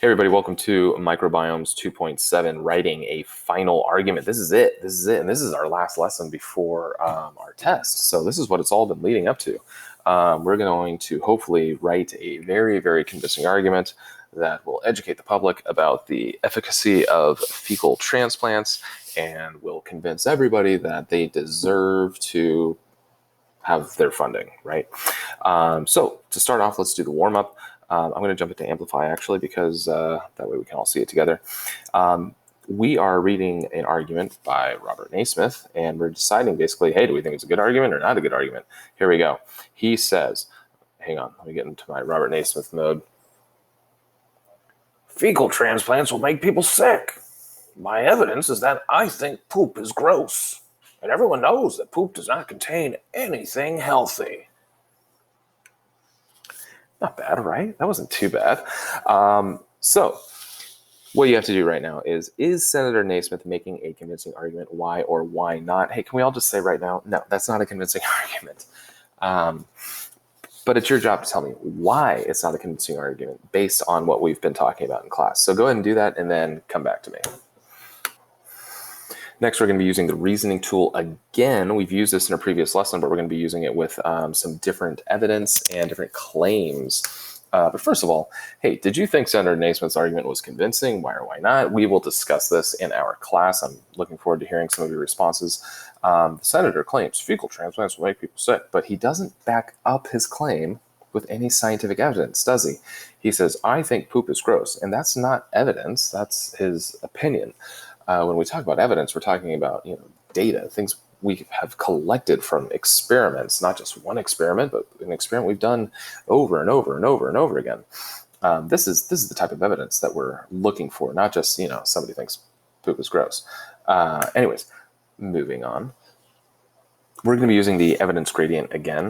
Hey everybody, welcome to Microbiomes 2.7, writing a final argument. This is it, and this is our last lesson before our test. So this is what it's all been leading up to. We're going to hopefully write a very, very convincing argument that will educate the public about the efficacy of fecal transplants and will convince everybody that they deserve to have their funding, right? So to start off, let's do the warm-up. I'm going to jump into Amplify, actually, because that way we can all see it together. We are reading an argument by Robert Naismith, and we're deciding basically, hey, do we think it's a good argument or not a good argument? Here we go. He says, hang on, let me get into my Robert Naismith mode. Fecal transplants will make people sick. My evidence is that I think poop is gross. And everyone knows that poop does not contain anything healthy. Not bad, right? That wasn't too bad. So what you have to do right now is Senator Naismith making a convincing argument? Why or why not? Hey, can we all just say right now, no, that's not a convincing argument. But it's your job to tell me why it's not a convincing argument based on what we've been talking about in class. So go ahead and do that and then come back to me. Next, we're going to be using the reasoning tool again. We've used this in a previous lesson, but we're going to be using it with some different evidence and different claims. But first of all, hey, did you think Senator Naismith's argument was convincing? Why or why not? We will discuss this in our class. I'm looking forward to hearing some of your responses. The senator claims fecal transplants will make people sick, but he doesn't back up his claim with any scientific evidence, does he? He says, I think poop is gross, and that's not evidence. That's his opinion. When we talk about evidence, we're talking about data, things we have collected from experiments, not just one experiment, but an experiment we've done over and over and over and over again. This is the type of evidence that we're looking for, not just somebody thinks poop is gross. Anyways, moving on. We're going to be using the evidence gradient again.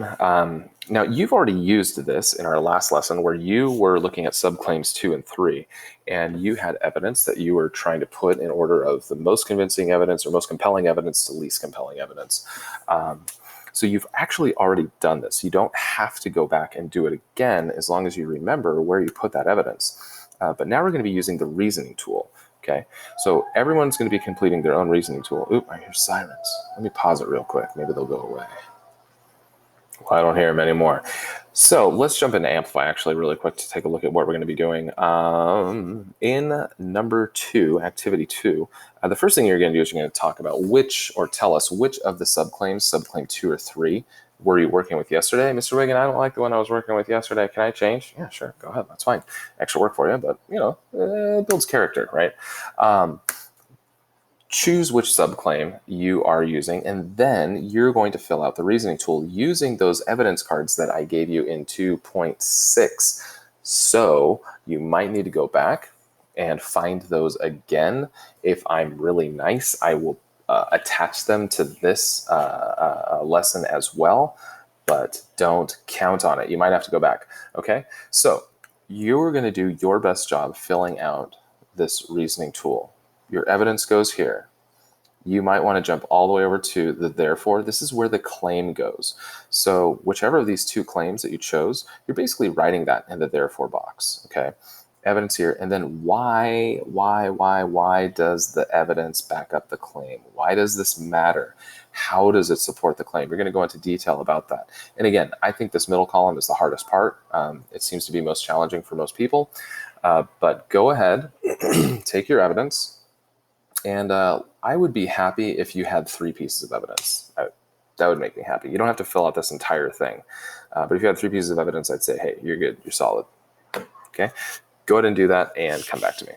Now, you've already used this in our last lesson where you were looking at subclaims 2 and 3, and you had evidence that you were trying to put in order of the most convincing evidence or most compelling evidence to least compelling evidence. So you've actually already done this. You don't have to go back and do it again as long as you remember where you put that evidence. But now we're going to be using the reasoning tool. Okay, so everyone's going to be completing their own reasoning tool. Oop, I hear sirens. Let me pause it real quick. Maybe they'll go away. Well, I don't hear them anymore. So let's jump into Amplify actually really quick to take a look at what we're going to be doing. In number 2, activity 2, the first thing you're going to do is you're going to talk about tell us which of the subclaims, subclaim 2 or 3, were you working with yesterday? Mr. Wiggin, I don't like the one I was working with yesterday. Can I change? Yeah, sure. Go ahead. That's fine. Extra work for you, but, it builds character, right? Choose which subclaim you are using, and then you're going to fill out the reasoning tool using those evidence cards that I gave you in 2.6. So you might need to go back and find those again. If I'm really nice, I will attach them to this lesson as well, but don't count on it. You might have to go back, okay? So you're going to do your best job filling out this reasoning tool. Your evidence goes here. You might want to jump all the way over to the therefore. This is where the claim goes. So whichever of these 2 claims that you chose, you're basically writing that in the therefore box, okay? Evidence here, and then why does the evidence back up the claim? Why does this matter? How does it support the claim? You're going to go into detail about that. And again, I think this middle column is the hardest part. It seems to be most challenging for most people. But go ahead, take your evidence, and I would be happy if you had 3 pieces of evidence. That would make me happy. You don't have to fill out this entire thing. But if you had 3 pieces of evidence, I'd say, hey, you're good, you're solid. Okay, go ahead and do that and come back to me.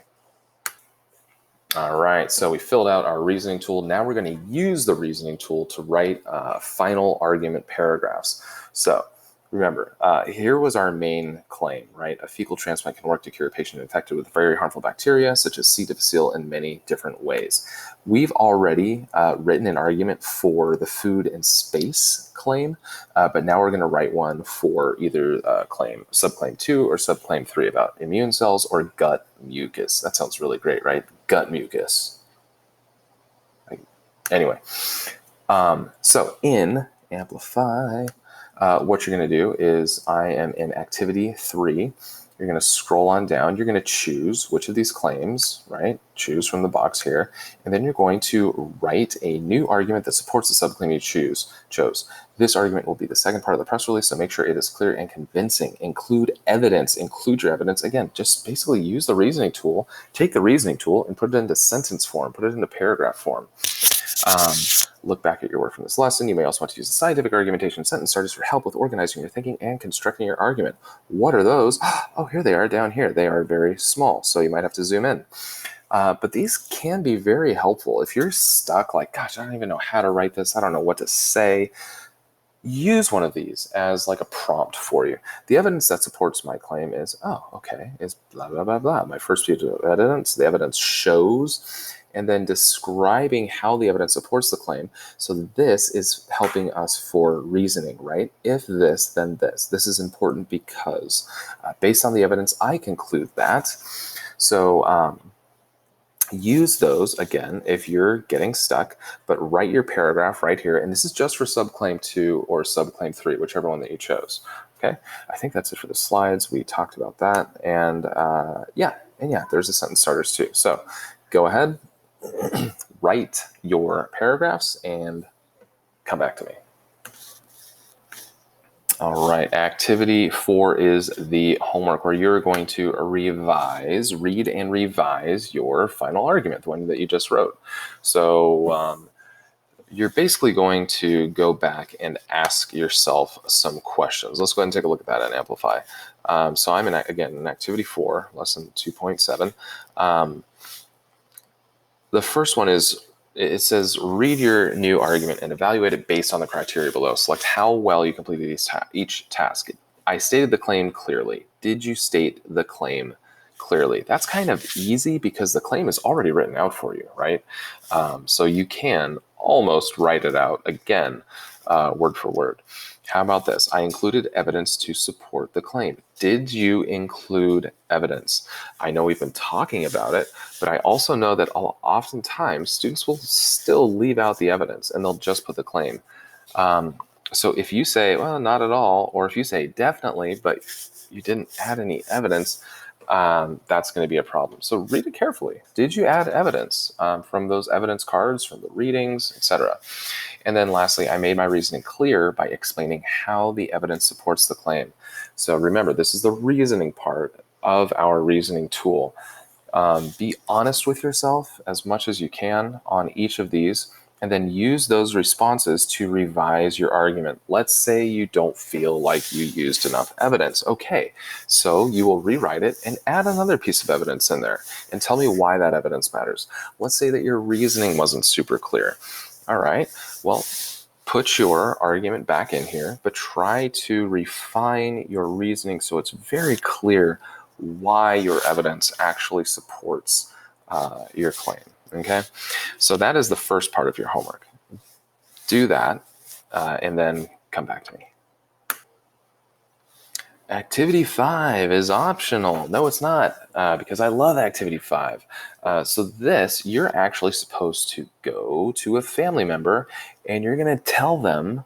All right, so we filled out our reasoning tool. Now we're going to use the reasoning tool to write final argument paragraphs. So remember, here was our main claim, right? A fecal transplant can work to cure a patient infected with very harmful bacteria, such as C. difficile, in many different ways. We've already written an argument for the food and space claim, but now we're going to write one for either subclaim 2 or subclaim 3 about immune cells or gut mucus. That sounds really great, right? Gut mucus. Anyway, so in Amplify, what you're going to do is I am in activity 3. You're going to scroll on down. You're going to choose which of these claims, right? Choose from the box here. And then you're going to write a new argument that supports the subclaim you chose. This argument will be the second part of the press release, so make sure it is clear and convincing. Include evidence. Include your evidence. Again, just basically use the reasoning tool. Take the reasoning tool and put it into sentence form. Put it into paragraph form. Look back at your work from this lesson. You may also want to use the scientific argumentation sentence starters for help with organizing your thinking and constructing your argument. What are those? Oh, here they are down here. They are very small, so you might have to zoom in. But these can be very helpful. If you're stuck, like, gosh, I don't even know how to write this. I don't know what to say. Use one of these as like a prompt for you. The evidence that supports my claim is, is blah, blah, blah, blah. My first piece of evidence, the evidence shows, and then describing how the evidence supports the claim. So this is helping us for reasoning, right? If this, then this. This is important because based on the evidence, I conclude that. So use those, again, if you're getting stuck, but write your paragraph right here. And this is just for subclaim 2 or subclaim 3, whichever one that you chose. Okay, I think that's it for the slides. We talked about that. And yeah, there's the sentence starters too. So go ahead, write your paragraphs and come back to me. All right, activity 4 is the homework where you're going to read and revise your final argument, the one that you just wrote. So you're basically going to go back and ask yourself some questions. Let's go ahead and take a look at that in Amplify. So I'm in activity 4, lesson 2.7. The first one is, it says, read your new argument and evaluate it based on the criteria below. Select how well you completed each task. I stated the claim clearly. Did you state the claim clearly? That's kind of easy because the claim is already written out for you, right? So you can almost write it out again, word for word. How about this? I included evidence to support the claim. Did you include evidence? I know we've been talking about it, but I also know that oftentimes students will still leave out the evidence and they'll just put the claim. So if you say, well, not at all, or if you say definitely, but you didn't add any evidence, that's going to be a problem. So read it carefully. Did you add evidence from those evidence cards, from the readings, etc.? And then lastly, I made my reasoning clear by explaining how the evidence supports the claim. So remember, this is the reasoning part of our reasoning tool. Be honest with yourself as much as you can on each of these, and then use those responses to revise your argument. Let's say you don't feel like you used enough evidence. Okay, so you will rewrite it and add another piece of evidence in there and tell me why that evidence matters. Let's say that your reasoning wasn't super clear. All right, well, put your argument back in here, but try to refine your reasoning so it's very clear why your evidence actually supports your claim. Okay, so that is the first part of your homework. Do that and then come back to me. Activity 5 is optional. No, it's not, because I love Activity 5. So this, you're actually supposed to go to a family member and you're going to tell them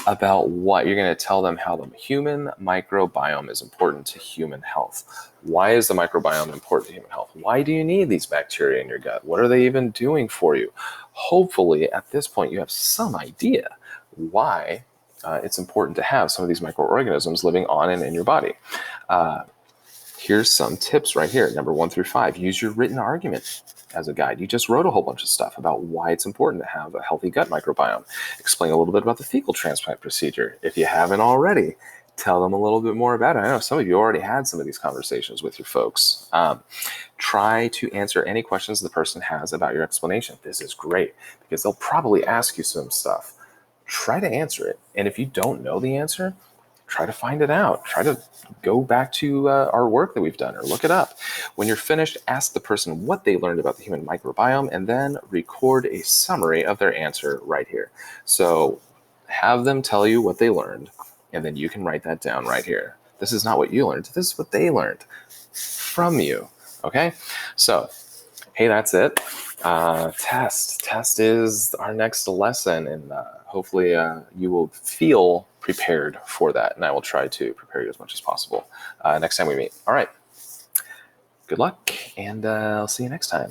about what? You're going to tell them how the human microbiome is important to human health. Why is the microbiome important to human health? Why do you need these bacteria in your gut? What are they even doing for you? Hopefully, at this point, you have some idea why it's important to have some of these microorganisms living on and in your body. Here's some tips right here. Number 1 through 5, use your written argument as a guide. You just wrote a whole bunch of stuff about why it's important to have a healthy gut microbiome. Explain a little bit about the fecal transplant procedure. If you haven't already, tell them a little bit more about it. I know some of you already had some of these conversations with your folks. Try to answer any questions the person has about your explanation. This is great because they'll probably ask you some stuff. Try to answer it. And if you don't know the answer, try to find it out. Try to go back to our work that we've done or look it up. When you're finished, ask the person what they learned about the human microbiome and then record a summary of their answer right here. So have them tell you what they learned, and then you can write that down right here. This is not what you learned. This is what they learned from you. Okay? So, hey, that's it. Test is our next lesson, and hopefully you will feel prepared for that, and I will try to prepare you as much as possible next time we meet. All right. Good luck, and I'll see you next time.